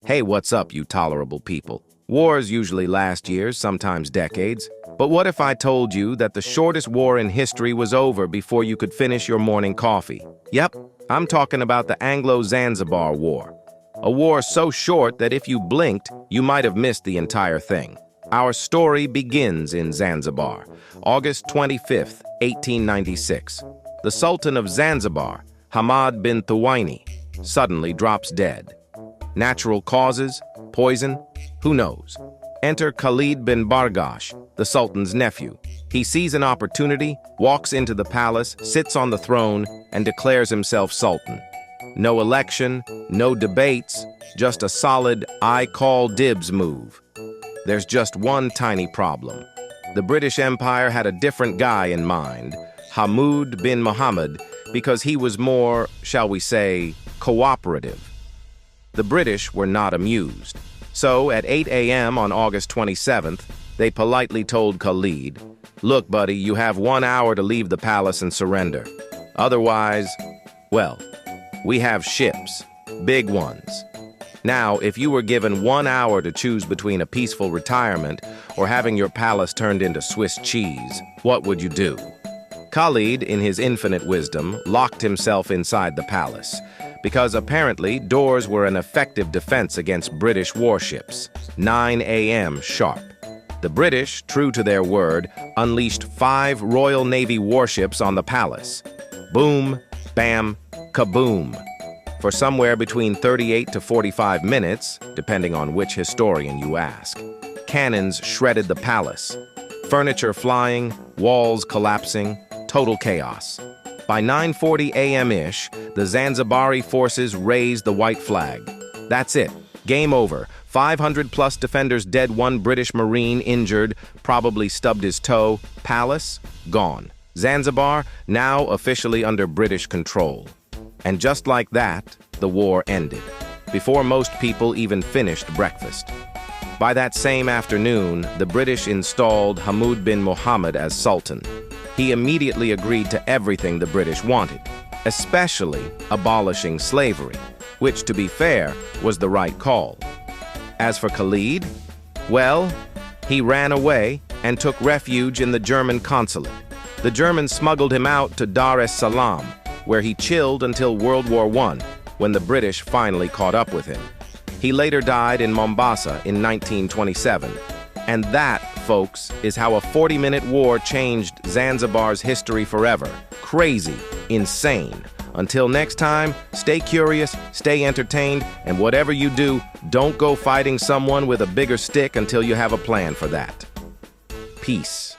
Hey, what's up, you tolerable people? Wars usually last years, sometimes decades. But what if I told you that the shortest war in history was over before you could finish your morning coffee? Yep, I'm talking about the Anglo-Zanzibar War. A war so short that if you blinked, you might have missed the entire thing. Our story begins in Zanzibar, August 25th, 1896. The Sultan of Zanzibar, Hamad bin Thuwaini, suddenly drops dead. Natural causes? Poison? Who knows? Enter Khalid bin Bargash, the Sultan's nephew. He sees an opportunity, walks into the palace, sits on the throne, and declares himself Sultan. No election, no debates, just a solid I call dibs move. There's just one tiny problem. The British Empire had a different guy in mind, Hamad bin Muhammad, because he was more, shall we say, cooperative. The British were not amused. So, at 8 a.m. on August 27th, they politely told Khalid, "Look, buddy, you have 1 hour to leave the palace and surrender. Otherwise, well, we have ships, big ones." Now, if you were given 1 hour to choose between a peaceful retirement or having your palace turned into Swiss cheese, what would you do? Khalid, in his infinite wisdom, locked himself inside the palace, because apparently doors were an effective defense against British warships. 9 a.m. sharp. The British, true to their word, unleashed 5 Royal Navy warships on the palace. Boom, bam, kaboom. For somewhere between 38 to 45 minutes, depending on which historian you ask, cannons shredded the palace. Furniture flying, walls collapsing, total chaos. By 9:40 a.m.-ish, the Zanzibari forces raised the white flag. That's it. Game over. 500-plus defenders dead, 1 British Marine injured, probably stubbed his toe. Palace, gone. Zanzibar, now officially under British control. And just like that, the war ended, before most people even finished breakfast. By that same afternoon, the British installed Hamad bin Muhammad as Sultan. He immediately agreed to everything the British wanted, especially abolishing slavery, which, to be fair, was the right call. As for Khalid, well, he ran away and took refuge in the German consulate. The Germans smuggled him out to Dar es Salaam, where he chilled until World War I, when the British finally caught up with him. He later died in Mombasa in 1927. And that, folks, is how a 40-minute war changed Zanzibar's history forever. Crazy, insane. Until next time, stay curious, stay entertained, and whatever you do, don't go fighting someone with a bigger stick until you have a plan for that. Peace.